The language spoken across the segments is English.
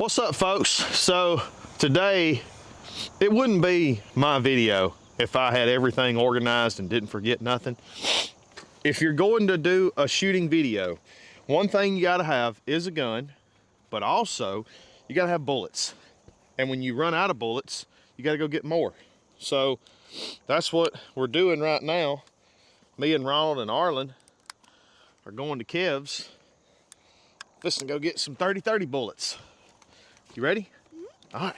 What's up, folks? So today it wouldn't be my video if I had everything organized and didn't forget nothing. If you're going to do a shooting video, one thing you gotta have is a gun, but also you gotta have bullets. And when you run out of bullets, you gotta go get more. So that's what we're doing right now. Me and Ronald and Arlen are going to Kev's. Listen, go get some 30-30 bullets. You ready? Mm-hmm. All right.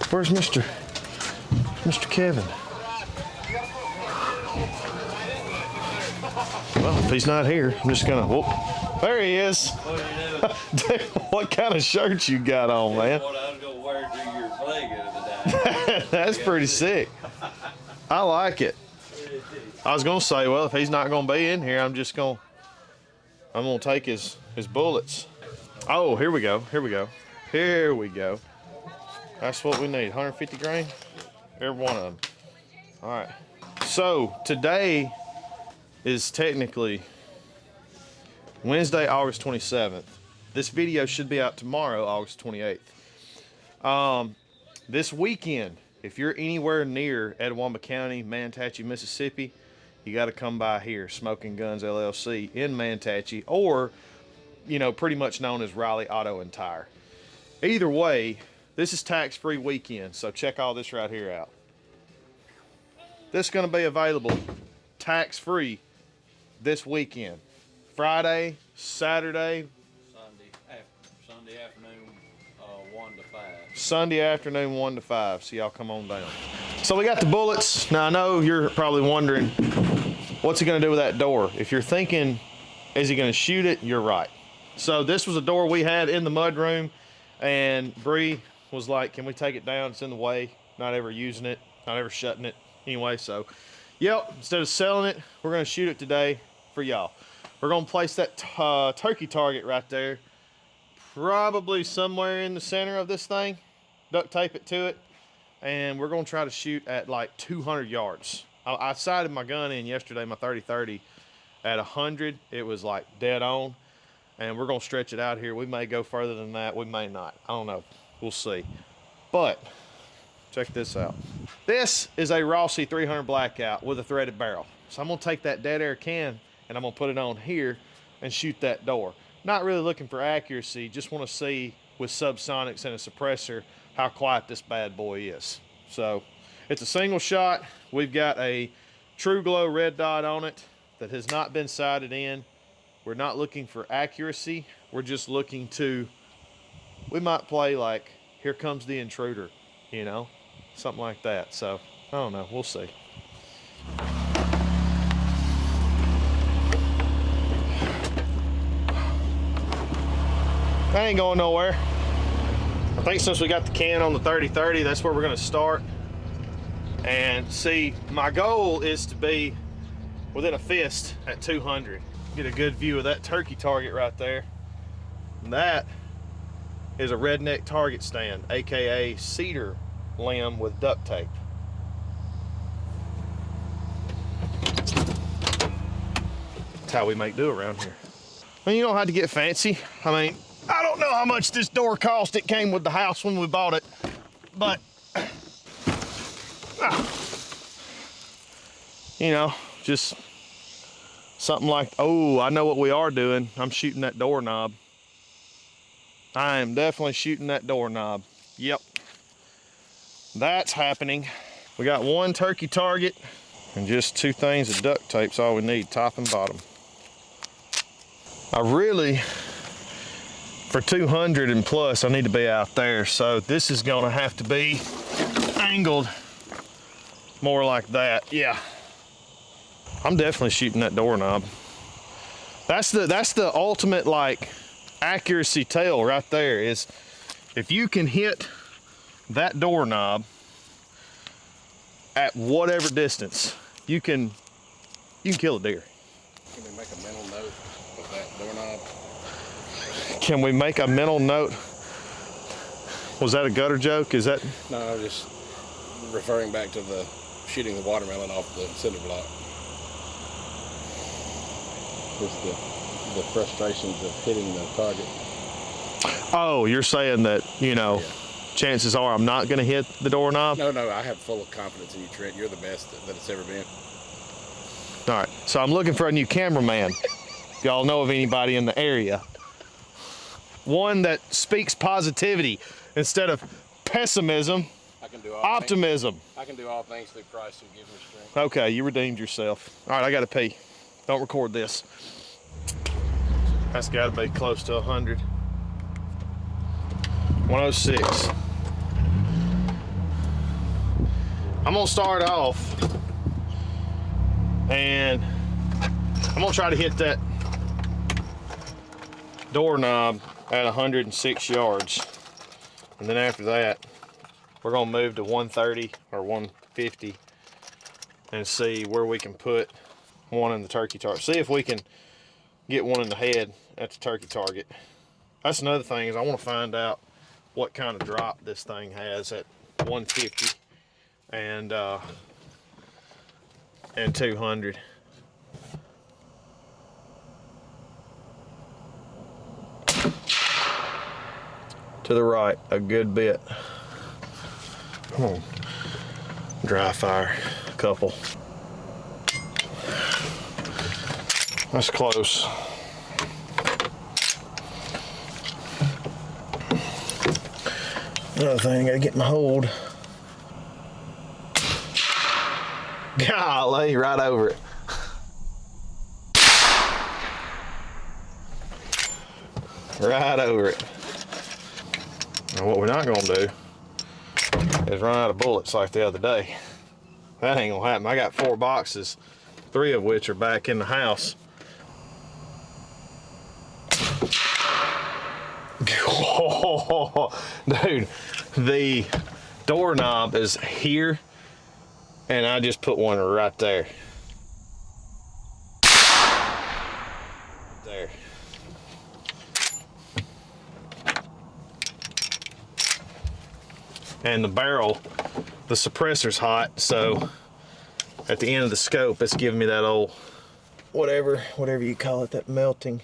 Where's Mr. Kevin? Well, if he's not here, I'm just gonna, whoop. There he is. What are you doing? Dude, what kind of shirt you got on, man? What I was gonna wear to your flag the other day. That's pretty sick. I like it. I was gonna say, well, if he's not gonna be in here, I'm gonna take his bullets. Oh, here we go. That's what we need, 150 grain, every one of them. All right, so today is technically Wednesday, August 27th. This video should be out tomorrow, August 28th. This weekend, if you're anywhere near Etowah County, Manatachee, Mississippi, you got to come by here, Smoking Guns LLC in Manatachee, or, you know, pretty much known as Riley Auto and Tire. Either way, this is tax-free weekend, so check all this right here out. This is going to be available tax-free this weekend. Friday, Saturday. Sunday afternoon, 1 to 5. Sunday afternoon, 1 to 5. So y'all come on down. So we got the bullets. Now I know you're probably wondering, what's he gonna do with that door? If you're thinking, is he gonna shoot it? You're right. So this was a door we had in the mud room, and Bree was like, can we take it down? It's in the way. Not ever using it, not ever shutting it. Anyway, so yep, instead of selling it, we're gonna shoot it today for y'all. We're gonna place that turkey target right there, probably somewhere in the center of this thing, duct tape it to it, and we're gonna try to shoot at like 200 yards. I sighted my gun in yesterday, my 30-30, at 100. It was like dead on, and we're gonna stretch it out here. We may go further than that, we may not. I don't know, we'll see. But check this out. This is a Rossi 300 Blackout with a threaded barrel. So I'm gonna take that dead air can and I'm gonna put it on here and shoot that door. Not really looking for accuracy, just wanna see with subsonics and a suppressor how quiet this bad boy is. So it's a single shot. We've got a True Glow red dot on it that has not been sighted in. We're not looking for accuracy. We're just looking to, we might play like, here comes the intruder, you know, something like that. So I don't know, we'll see. That ain't going nowhere. I think since we got the can on the 30-30, that's where we're gonna start. And see, my goal is to be within a fist at 200. Get a good view of that turkey target right there. And that is a redneck target stand, AKA cedar limb with duct tape. That's how we make do around here. I mean, you don't have to get fancy. I mean, I don't know how much this door cost. It came with the house when we bought it, but you know, just something like, oh, I know what we are doing. I'm shooting that doorknob. I am definitely shooting that doorknob. Yep, that's happening. We got one turkey target and just 2 things of duct tape's all we need, top and bottom. I really, for 200 and plus, I need to be out there. So this is gonna have to be angled more like that. Yeah, I'm definitely shooting that doorknob. That's the ultimate like accuracy tell right there, is if you can hit that doorknob at whatever distance, you can kill a deer. Can we make a mental note of that doorknob? Can we make a mental note? Was that a gutter joke? Is that? No, I was just referring back to the shooting the watermelon off the cinder block. Just the the frustrations of hitting the target. Oh, you're saying that, you know, Yeah. chances are I'm not going to hit the doorknob? No, I have full confidence in you, Trent. You're the best that it's ever been. All right, so I'm looking for a new cameraman. If y'all know of anybody in the area. One that speaks positivity instead of pessimism, I can do all optimism. Things. I can do all things through Christ who gives me strength. Okay, you redeemed yourself. All right, I got to pee. Don't record this. That's got to be close to 100. 106. I'm gonna start off and I'm gonna try to hit that doorknob at 106 yards. And then after that, we're gonna move to 130 or 150 and see where we can put one in the turkey target. See if we can get one in the head at the turkey target. That's another thing, is I want to find out what kind of drop this thing has at 150 and 200. To the right a good bit. Come on. Dry fire a couple. That's close. Another thing, I gotta get my hold. Golly, right over it. Right over it. Now what we're not gonna do is run out of bullets like the other day. That ain't gonna happen. I got 4 boxes, 3 of which are back in the house. Dude, the doorknob is here and I just put one right there. There. And the barrel, the suppressor's hot, so at the end of the scope, it's giving me that old, whatever you call it, that melting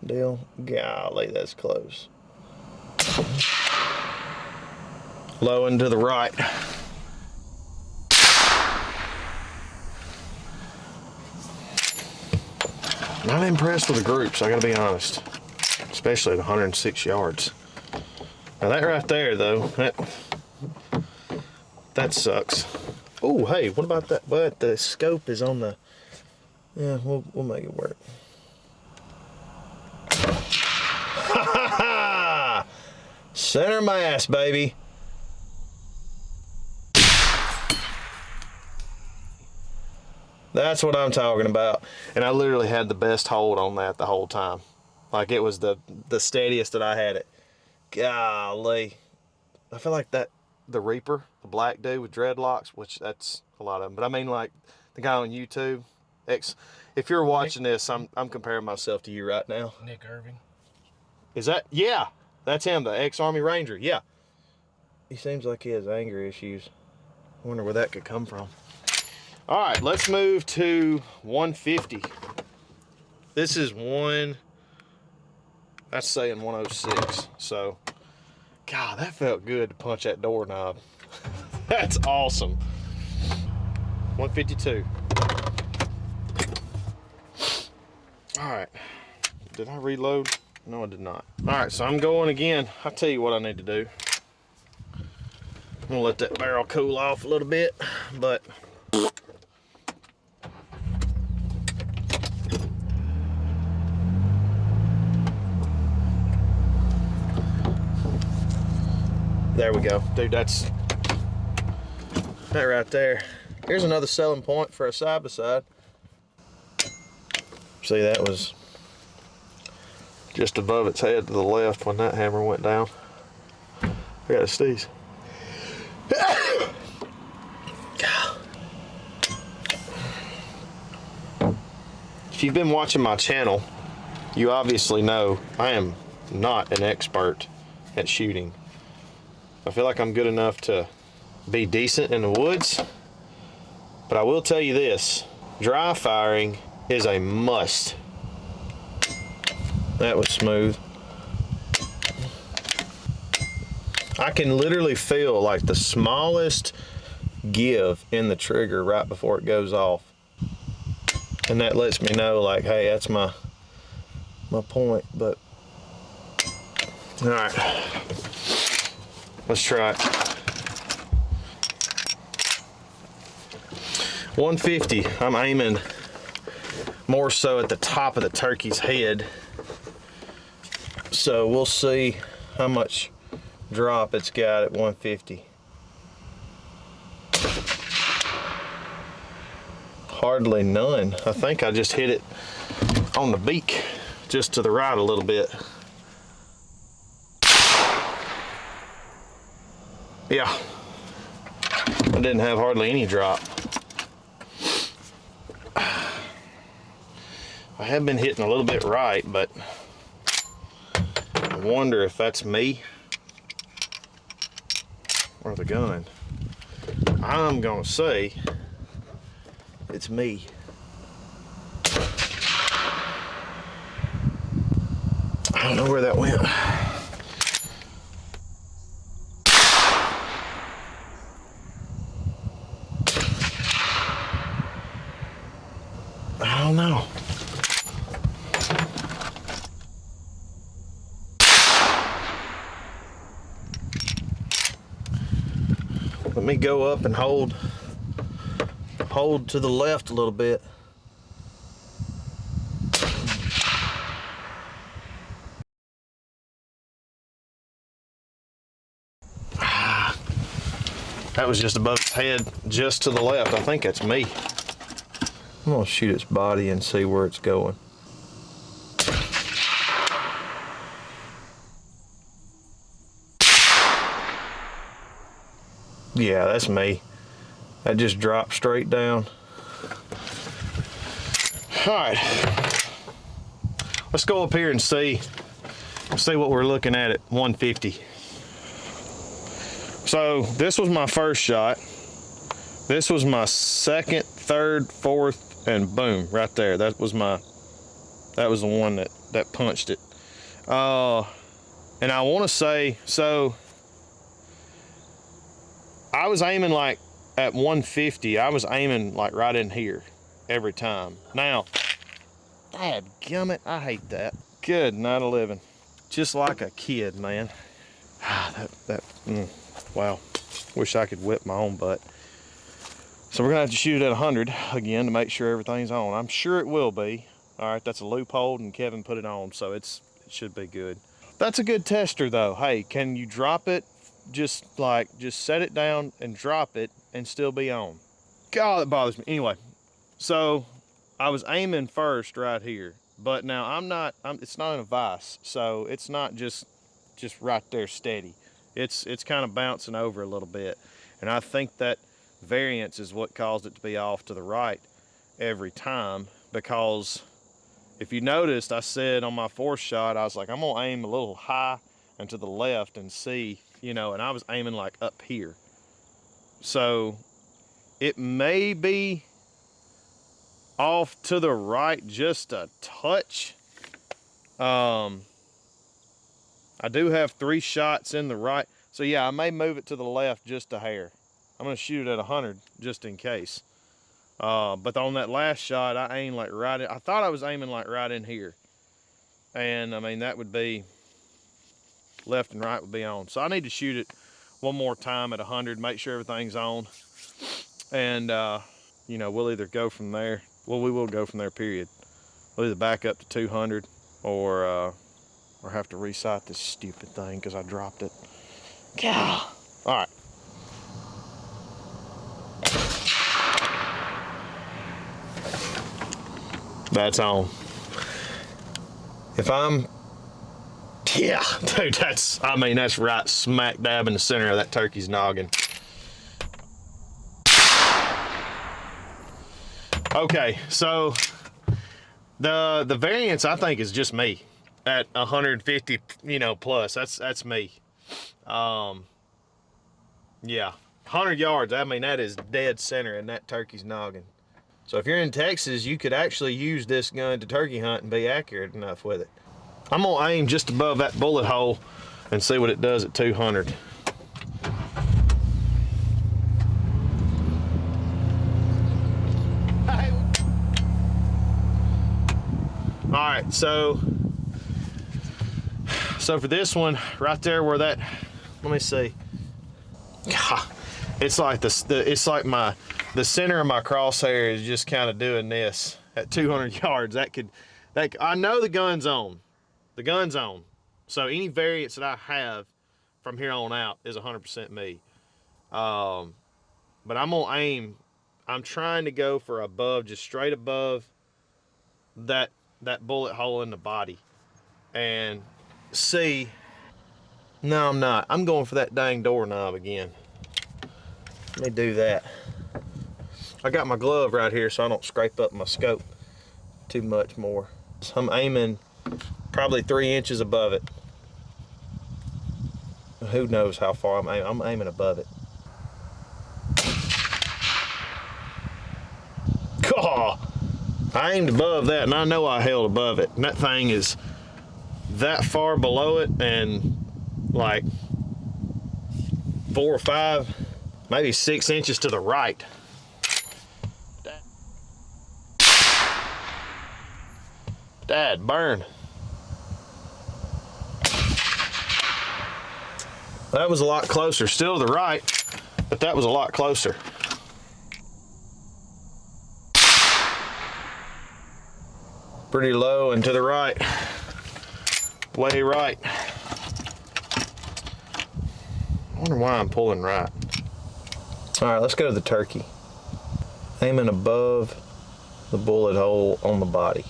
deal. Golly, that's close. Low and to the right. Not impressed with the groups, I gotta be honest. Especially at 106 yards. Now that right there though, that sucks. Oh, hey, what about that? But the scope is on the, yeah, we'll make it work. Center mass, baby. That's what I'm talking about. And I literally had the best hold on that the whole time. Like it was the steadiest that I had it. Golly. I feel like that, the Reaper, the black dude with dreadlocks, which that's a lot of them. But I mean like the guy on YouTube. If you're watching this, I'm comparing myself to you right now. Nick Irving. Is that, yeah, that's him, the ex-Army Ranger, yeah. He seems like he has anger issues. I wonder where that could come from. All right, let's move to 150. This is that's saying 106. So, God, that felt good to punch that doorknob. That's awesome. 152. All right, did I reload? No, I did not. All right, so I'm going again. I'll tell you what I need to do. I'm gonna let that barrel cool off a little bit, but there we go. Dude, that's that right there. Here's another selling point for a side-by-side. See, that was just above its head to the left when that hammer went down. I got a sneeze. If you've been watching my channel, you obviously know I am not an expert at shooting. I feel like I'm good enough to be decent in the woods, but I will tell you this, dry firing is a must That was smooth. I can literally feel like the smallest give in the trigger right before it goes off. And that lets me know like, hey, that's my point. But all right, let's try it. 150, I'm aiming more so at the top of the turkey's head. So we'll see how much drop it's got at 150. Hardly none. I think I just hit it on the beak, just to the right a little bit. Yeah, I didn't have hardly any drop. I have been hitting a little bit right, but I wonder if that's me or the gun. I'm gonna say it's me. I don't know where that went. I don't know. Let me go up and hold to the left a little bit. That was just above its head, just to the left. I think that's me. I'm gonna shoot its body and see where it's going. Yeah, that's me. That just dropped straight down. All right, let's go up here and see what we're looking at 150. So this was my first shot. This was my second, third, fourth, and boom, right there. That was the one that punched it. And I want to say, so I was aiming like at 150. I was aiming like right in here every time. Now, dadgummit, I hate that. Good night 11. Just like a kid, man. Wow. Wish I could whip my own butt. So we're gonna have to shoot it at 100 again to make sure everything's on. I'm sure it will be. All right, that's a loophole and Kevin put it on, so it should be good. That's a good tester though. Hey, can you drop it? Just set it down and drop it and still be on. God, that bothers me. Anyway, so I was aiming first right here, but now it's not in a vise, so it's not just right there steady. It's kind of bouncing over a little bit. And I think that variance is what caused it to be off to the right every time, because if you noticed, I said on my fourth shot, I was like, I'm gonna aim a little high and to the left and see, and I was aiming like up here. So it may be off to the right just a touch. I do have 3 shots in the right. So yeah, I may move it to the left just a hair. I'm gonna shoot it at 100 just in case. But on that last shot, I aimed like I thought I was aiming like right in here. And I mean, that would be, left and right would be on. So I need to shoot it one more time at 100, make sure everything's on. And we'll either go from there. Well, we will go from there, period. We'll either back up to 200 or have to resight this stupid thing because I dropped it. Yeah. All right. That's on. Yeah, dude, that's right smack dab in the center of that turkey's noggin. Okay, so the variance I think is just me at 150, plus. That's me. Yeah, 100 yards. I mean, that is dead center in that turkey's noggin. So if you're in Texas, you could actually use this gun to turkey hunt and be accurate enough with it. I'm gonna aim just above that bullet hole and see what it does at 200. All right, so for this one, right there where that, let me see. It's like it's like the center of my crosshair is just kind of doing this at 200 yards. I know the gun's on. The gun's on. So any variance that I have from here on out is 100% me. But I'm gonna aim. I'm trying to go for above, just straight above that bullet hole in the body, and see. No, I'm not. I'm going for that dang doorknob again. Let me do that. I got my glove right here so I don't scrape up my scope too much more. So I'm aiming probably 3 inches above it. Who knows how far I'm aiming? I'm aiming above it. God, I aimed above that and I know I held above it. And that thing is that far below it and like 4 or 5, maybe 6 inches to the right. Dad, burn. That was a lot closer. Still to the right, but that was a lot closer. Pretty low and to the right. Way right. I wonder why I'm pulling right. All right, let's go to the turkey. Aiming above the bullet hole on the body.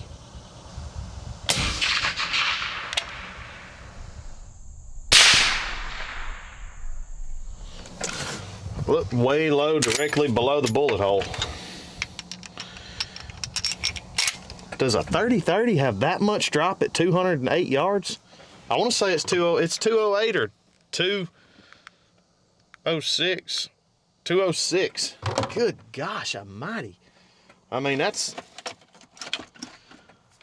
Look way low, directly below the bullet hole. Does a 30-30 have that much drop at 208 yards? I want to say it's 208 or 206. 206. Good gosh almighty. I mean, that's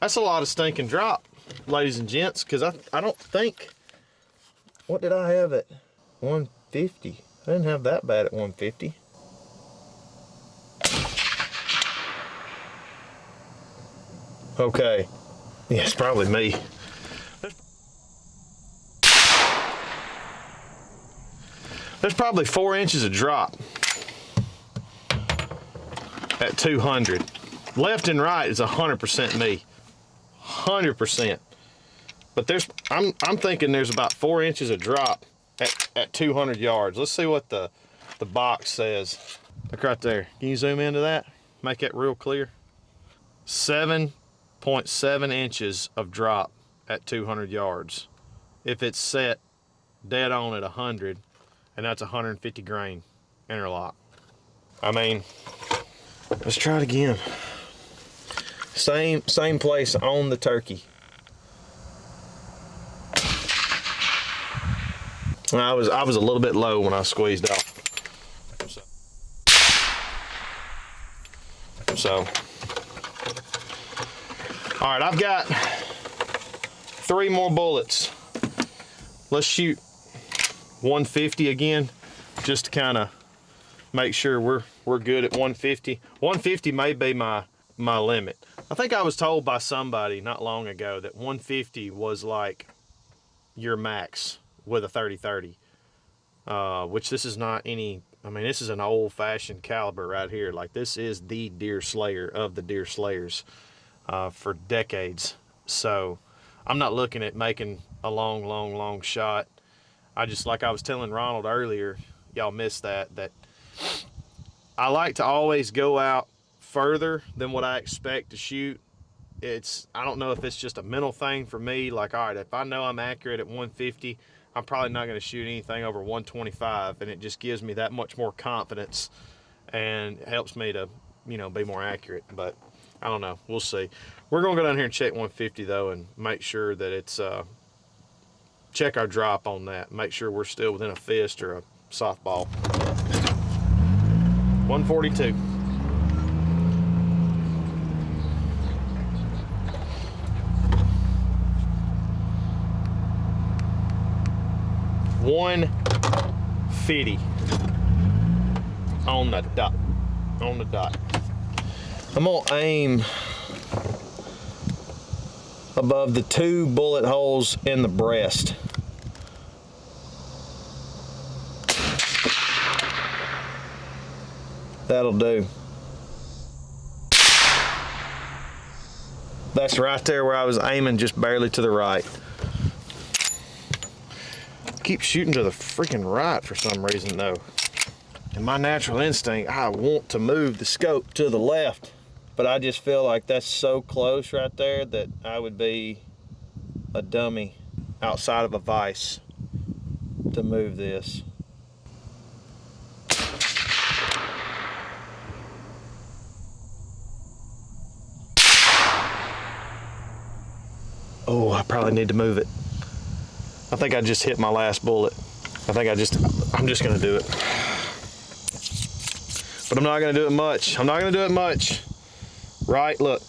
a lot of stinking drop, ladies and gents, because I don't think, what did I have at 150? I didn't have that bad at 150. Okay. Yeah, it's probably me. There's probably 4 inches of drop at 200. Left and right is 100% me. 100%. But I'm thinking there's about 4 inches of drop at 200 yards. Let's see what the box says. Look right there. Can you zoom into that? Make that real clear. 7.7 inches of drop at 200 yards. If it's set dead on at 100, and that's 150 grain interlock. I mean, let's try it again. Same place on the turkey. I was a little bit low when I squeezed off. So, all right, I've got 3 more bullets. Let's shoot 150 again, just to kind of make sure we're good at 150. 150 may be my limit. I think I was told by somebody not long ago that 150 was like your max with a 30-30, which this is not any. I mean, this is an old-fashioned caliber right here. Like, this is the deer slayer of the deer slayers for decades. So I'm not looking at making a long shot. I just, like I was telling Ronald earlier, y'all missed that I like to always go out further than what I expect to shoot. I don't know if it's just a mental thing for me. Like, all right, if I know I'm accurate at 150, I'm probably not going to shoot anything over 125, and it just gives me that much more confidence and helps me to, be more accurate. But I don't know. We'll see. We're going to go down here and check 150 though, and make sure that it's check our drop on that. Make sure we're still within a fist or a softball. 142. 150 on the dot. On the dot. I'm gonna aim above the 2 bullet holes in the breast. That'll do. That's right there where I was aiming, just barely to the right. I keep shooting to the freaking right for some reason though. And my natural instinct, I want to move the scope to the left, but I just feel like that's so close right there that I would be a dummy outside of a vice to move this. Oh, I probably need to move it. I think I just hit my last bullet. I'm just gonna do it. But I'm not gonna do it much. I'm not gonna do it much. Right, look.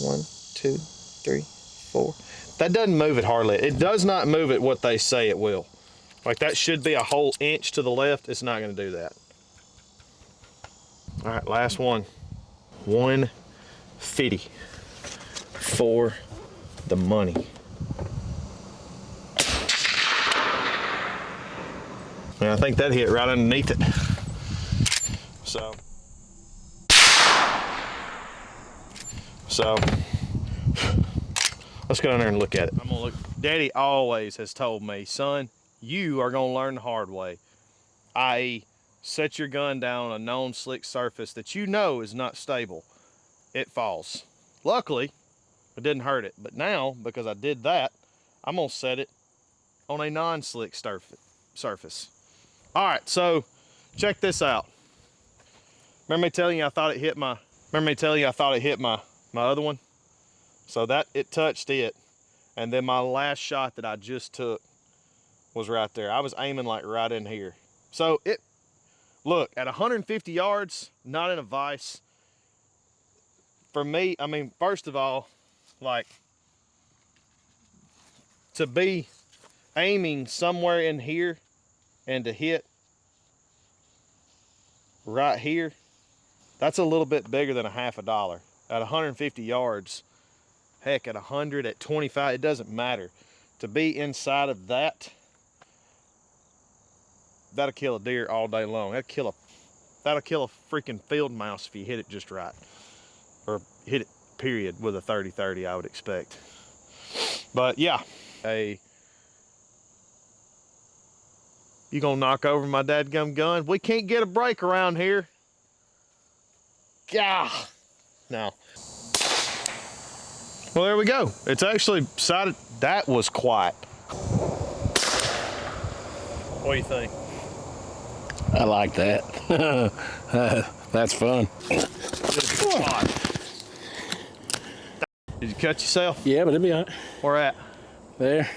1, 2, 3, 4. That doesn't move it hardly. It does not move it what they say it will. Like that should be a whole inch to the left. It's not gonna do that. All right, last one. 150 for the money. And I think that hit right underneath it. So let's go down there and look at it. I'm gonna look. Daddy always has told me, son, you are gonna learn the hard way. I.e., set your gun down on a known slick surface that you know is not stable. It falls. Luckily, it didn't hurt it. But now, because I did that, I'm gonna set it on a non-slick surface. All right, so check this out. Remember me telling you I thought it hit my other one? So that it touched it, and then my last shot that I just took was right there. I was aiming like right in here. So it, look, at 150 yards, not in a vice, for me, I mean, first of all, like, to be aiming somewhere in here and to hit right here, that's a little bit bigger than a half a dollar. At 150 yards, heck, at 100, at 25, it doesn't matter. To be inside of that, that'll kill a deer all day long. That'll kill a freaking field mouse if you hit it just right. Or hit it, period, with a 30-30, I would expect. But yeah, you gonna knock over my dadgum gun? We can't get a break around here. Gah! No. Well, there we go. It's actually sighted. That was quiet. What do you think? I like that. That's fun. Did you cut yourself? Yeah, but it'll be all right. Where at? There.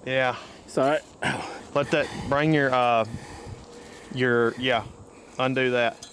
Yeah. It's all right. Let that, bring your, yeah, undo that.